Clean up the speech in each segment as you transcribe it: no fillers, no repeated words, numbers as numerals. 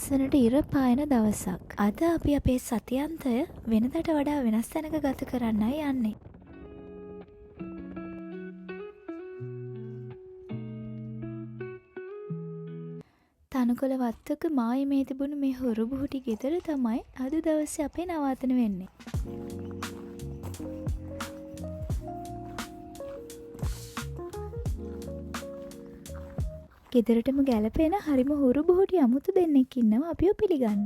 ලස්සනට ඉර පායන දවසක්. අද අපි අපේ සතියන්තය වෙනදට වඩා වෙනස් තැනක ගත කරන්නයි යන්නේ. තනකොළ වත්තක මායිමේ තිබුණු මේ හොරු බුහුටි ගෙදර තමයි අද දවසේ අපේ නවාතන වෙන්නේ. ගෙදරටම ගැලපෙන හරිම හුරු බුහුටි අමුතු දෙන්නෙක් ඉන්නවා අපිව පිළිගන්න.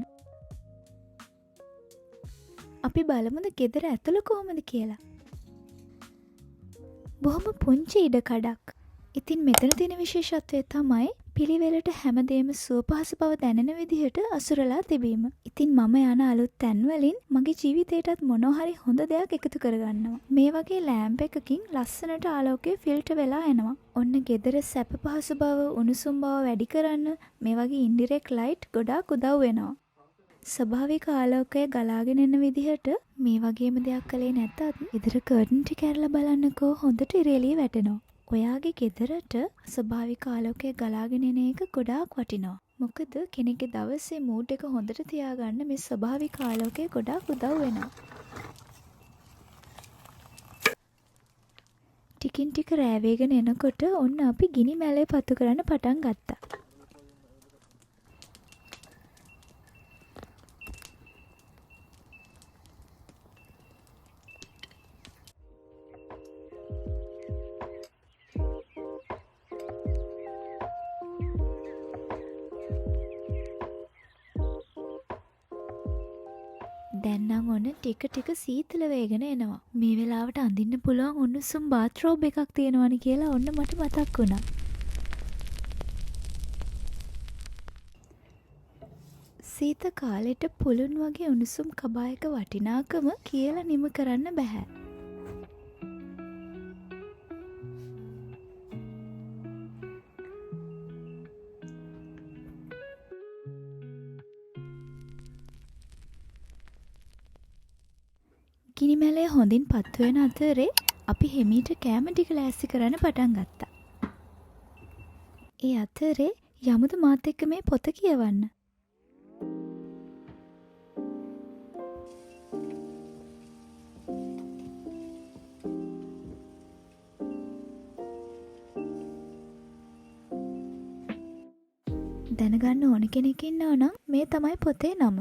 අපි බලමුද ගෙදර ඇතුළ කොහොමද කියලා. බොහොම පුංචි ඉඩකඩක්. ඉතින් මෙතන තියෙන විශේෂත්වය තමයි පිළිවෙලට හැමදේම සුවපහසු බව දැනෙන විදිහට අසුරලා තිබීම. ඉතින් මම යන අලුත් තැන්වලින් මගේ ජීවිතේටත් මොනවා හරි හොඳ දෙයක් එකතු කරගන්නවා. මේ වගේ ලෑම්ප් එකකින් ලස්සනට ආලෝකය ෆිල්ටර් වෙලා එනවා. ඔන්න ගෙදර සැප පහසු බව, උණුසුම් බව වැඩි කරන්න මේ වගේ ඉන්ඩිරෙක්ට් ලයිට් ගොඩාක් උදව් වෙනවා. ස්වභාවික ආලෝකය ගලාගෙන එන විදිහට මේ වගේම දෙයක් කළේ නැතත් ඉදර කර්ටන් ටික ඇරලා බලන්නකෝ හොඳට ඉරේලිය වැටෙනවා. ඔයාගේ ගෙදරට ස්වභාවික ආලෝකය ගලාගෙන එන එක ගොඩාක් වටිනවා. මොකද කෙනෙක්ගේ දවසේ මූඩ් එක හොඳට තියාගන්න මේ ස්වභාවික ආලෝකය ගොඩාක් උදව් වෙනවා. ටිකින් ටික රෑ වේගෙන එනකොට ඔන්න අපි ගිනි මැලේ පත්තු කරන්න පටන් ගත්තා. දැන් නම් ඔන්න ටික ටික සීතල වේගෙන එනවා. මේ වෙලාවට අඳින්න පුළුවන් උණුසුම් බාත්රෝබ් එකක් තියෙනවනේ කියලා ඔන්න මට මතක් වුණා. සීත කාලෙට පුළුන් වගේ උණුසුම් කබායක වටිනාකම කියලා නිම කරන්න බෑ. ගිනි මැලය හොඳින් පත්තු වෙන අතරේ අපි හිමීට කෑම ටික ලෑස්ති කරන්න පටන් ගත්තා. ඒ අතරේ යමුද මාත් එක්ක මේ පොත කියවන්න. දැනගන්න ඕන කෙනෙක් ඉන්නවා නම් මේ තමයි පොතේ නම.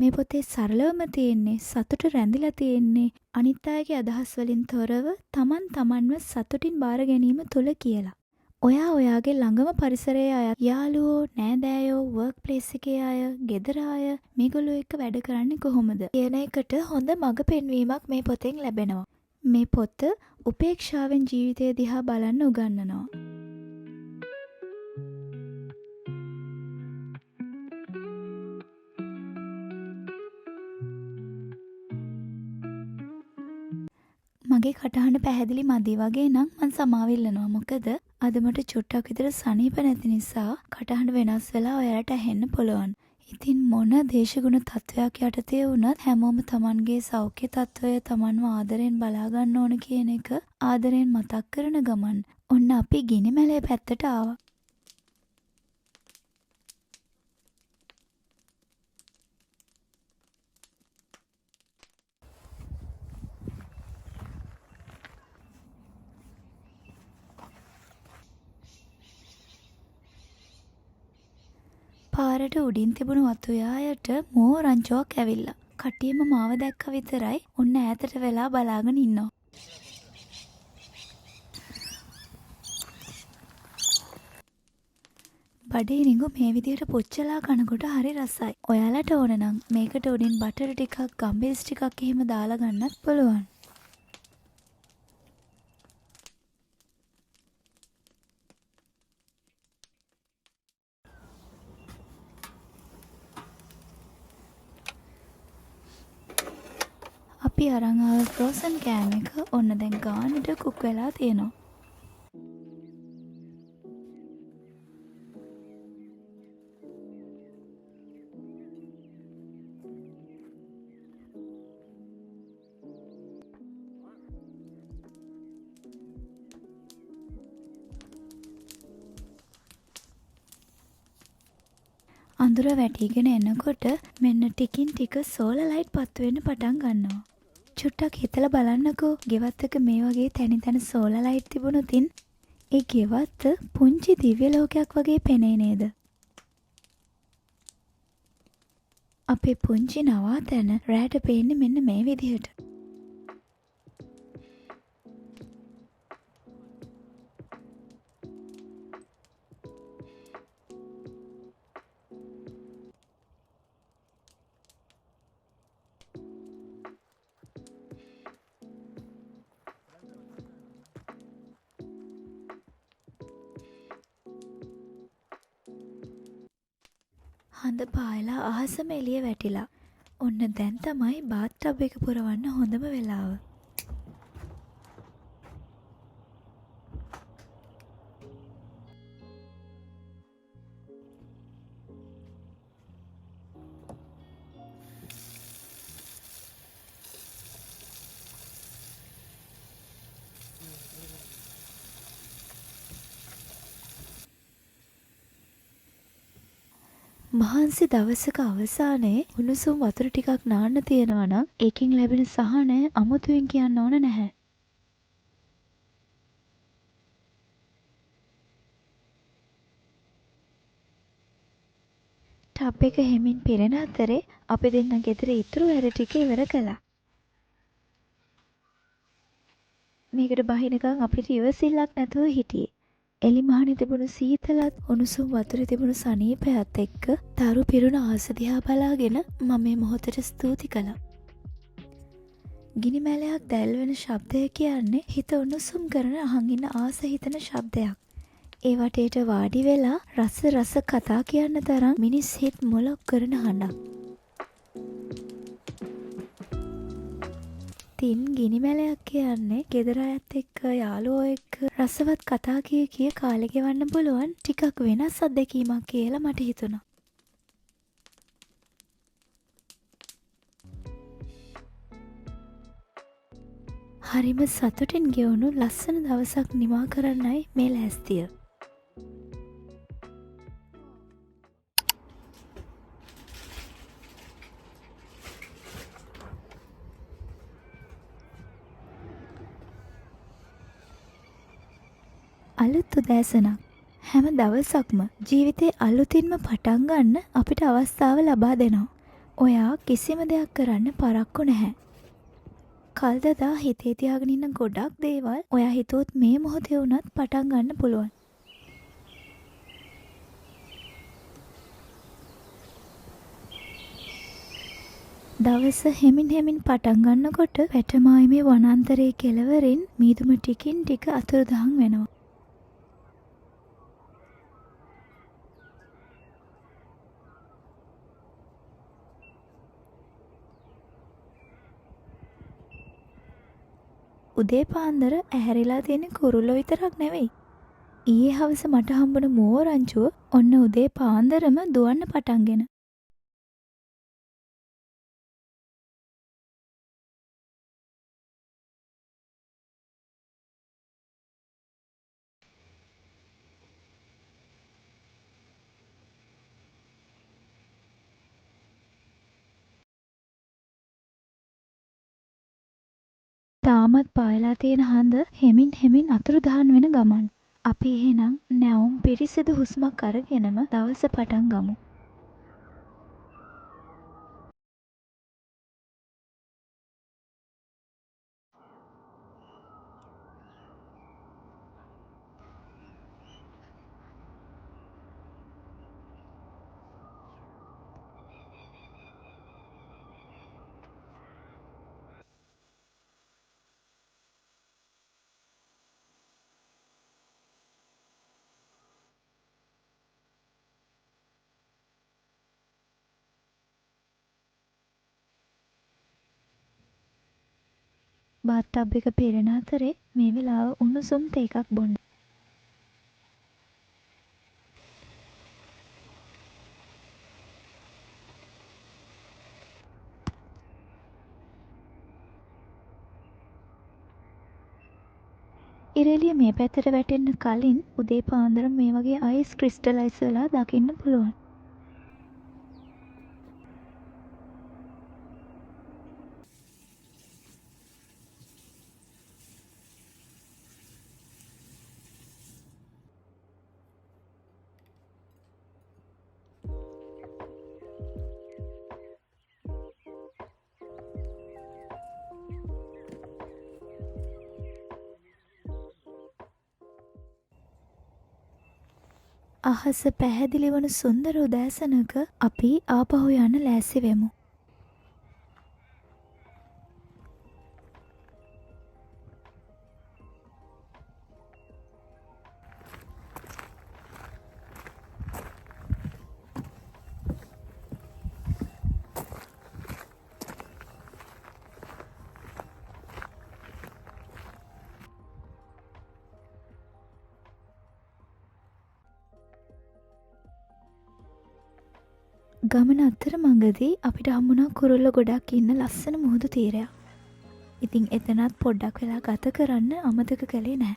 මේ පොතේ සරලවම තියෙන්නේ සතුට රැඳිලා තියෙන්නේ අනිත් අයගේ අදහස් වලින් තොරව තමන් තමන්ව සතුටින් බාර ගැනීම තුල කියලා. ඔයා ඔයාගේ ළඟම පරිසරයේ අය, යාළුවෝ, නෑදෑයෝ, වර්ක් ප්ලේස් එකේ අය, ගෙදර අය මේගොල්ලෝ එක්ක වැඩ කරන්නේ කොහොමද කියන එකට හොඳ මඟ පෙන්වීමක් මේ පොතෙන් ලැබෙනවා. මේ පොත උපේක්ෂාවෙන් ජීවිතය දිහා බලන්න උගන්වනවා. මගේ කටහඬ පැහැදිලි මදි වගේ නම් මං සමාවිල්ලනවා. මොකද අද මට චුට්ටක් විතර සනීප නැති නිසා කටහඬ වෙනස් වෙලා ඔයාලට ඇහෙන්න පුළුවන්. ඉතින් මොන දේශගුණ තත්වයක් යටතේ වුණත් හැමෝම තමන්ගේ සෞඛ්‍ය තත්වය තමන්ව ආදරෙන් බලා ගන්න ඕන කියන එක ආදරෙන් මතක් කරන ගමන් ඔන්න අපි ගිනි මැලේ පැත්තට ආවා. පාරට උඩින් තිබුණු වතු යායට මෝ රංචුවක් ඇවිල්ලා. කටියම මාව දැක්ක විතරයි ඔන්න ඈතට වෙලා බලාගෙන ඉන්නවා. බඩේ නිඟු මේ විදිහට පුච්චලා කනකොට හරි රසයි. ඔයාලට ඕන නම් මේකට උඩින් බටර් ටිකක්, ගම්බිරිස් ටිකක් එහෙම දාලා ගන්නත් පුළුවන්. අපි අරන් ආව ෆ්‍රෝසන් කෑම එක ඔන්න දැන් ගානට කුක් වෙලා තියෙනවා. අඳුර වැටිගෙන එනකොට මෙන්න ටිකින් ටික සෝලර් ලයිට් පත්තු වෙන්න පටන් ගන්නවා. චුට්ටක් හිතලා බලන්නකෝ ගෙවත් එක මේ වගේ තැනි තැන සෝලර් ලයිට් තිබුණොතින් ඒ ගෙවත්ත පුංචි දිව්‍ය ලෝකයක් වගේ පෙනේ නේද? අපේ පුංචි නවාතැන රැට පේන්නේ මෙන්න මේ විදිහට. හඳ පායලා අහසම එළිය වැටිලා. ඔන්න දැන් තමයි බාත් ටබ් එක පුරවන්න හොඳම වෙලාව. මහන්සි දවසක අවසානයේ උණුසුම් වතුර ටිකක් නාන්න තියෙනවා නම් ඒකෙන් ලැබෙන සහනය අමුතුවෙන් කියන්න ඕන නැහැ. ටබ් එක හෙමින් පිරෙන අතරේ අපි දෙන්න ගෙදර ඉතුරු වැඩ ටික ඉවර කළා. මේකට බහිනකම් අපිට ඉවසිල්ලක් නැතුව හිටියේ. එලි මහනේ තිබුණු සීතලත් උණුසුම් වතුරේ තිබුණු සනීපයත් එක්ක තරු පිරුණ ආස දිහා බලාගෙන මම මේ මොහොතට ස්තුති කළා. ගිනි මැලයක් දැල් වෙන ශබ්දය කියන්නේ හිත උණුසුම් කරන අහන් ඉන්න ආස හිතන ශබ්දයක්. ඒ වටේට වාඩි වෙලා රස කතා කියන්න තරම් මිනිස් හිත මොලොක් කරන හඬක්. තින් ගිනි මැලයක් කියන්නේ ගෙදර අයත් එක්ක යාළුවෝ එක්ක රසවත් කතා කිය කාලෙ ගෙවන්න පුළුවන් ටිකක් වෙනස් අත්දැකීමක් කියලා මට හිතුණා. හරිම සතුටින් ගෙවුණු ලස්සන දවසක් නිමා කරන්නයි මේ ලෑස්තිය. අලුත් උදෑසනක්. හැම දවසක්ම ජීවිතේ අලුතින්ම පටන් ගන්න අපිට අවස්ථාව ලබා දෙනවා. ඔයා කිසිම දෙයක් කරන්න පරක්කු නැහැ. කල්දදා හිතේ තියාගෙන ඉන්න ගොඩක් දේවල් ඔයා හිතුවොත් මේ මොහොතේ වුණත් පටන් ගන්න පුළුවන්. දවස හෙමින් පටන් ගන්නකොට වැටමායිමේ වනාන්තරයේ කෙළවරින් මීදුම ටිකින් ටික අතුරුදහන් වෙනවා. උදේ පාන්දර ඇහැරිලා තියෙන කුරුල්ලෝ විතරක් නෙවෙයි. ඊයේ හවස මට හම්බුන මෝරංචුව ඔන්න උදේ පාන්දරම දුවන්න පටන්ගෙන. තාමත් පායලා තියෙන හඳ හෙමින් අතුරුදහන් වෙන ගමන්. අපි එහෙනම් නැවුම් පිරිසිදු හුස්මක් අරගෙනම දවස පටන් ගමු. බාත් ටබ් එක පිරෙන අතරේ මේ වෙලාව උණුසුම් තේ එකක් බොන්න. ඉරෙලිය මේ පැත්තට වැටෙන්න කලින් උදේ පාන්දර මේ වගේ අයිස් ක්‍රිස්ටලයිස් වෙලා දකින්න පුළුවන්. අහස පැහැදිලි වන සුන්දර උදෑසනක අපි ආපහු යන්න ලෑස්ති වෙමු. ගමන අතරමඟදී අපිට හම්බුණා කුරුල්ල ගොඩක් ඉන්න ලස්සන මුහුදු තීරයක්. ඉතින් එතනත් පොඩ්ඩක් වෙලා ගත කරන්න අමතක කළේ නැහැ.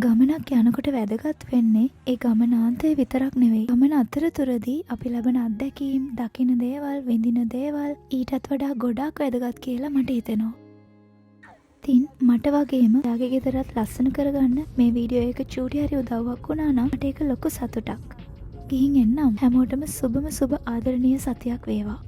ගමනක් යනකොට වැදගත් වෙන්නේ ඒ ගමනාන්තය විතරක් නෙවෙයි. ගමන අතරතුරදී අපි ලබන අත්දැකීම්, දකින දේවල්, විඳින දේවල් ඊටත් වඩා ගොඩාක් වැදගත් කියලා මට හිතෙනවා. ඉතින් මට වගේම යාගේ ගෙදරත් ලස්සන කරගන්න මේ වීඩියෝ එක චූටි හරි උදව්වක් වුණා නම් මට ඒක ලොකු සතුටක්. ගිහින් එන්නම්. හැමෝටම සුබම සුබ ආදරණීය සතියක් වේවා.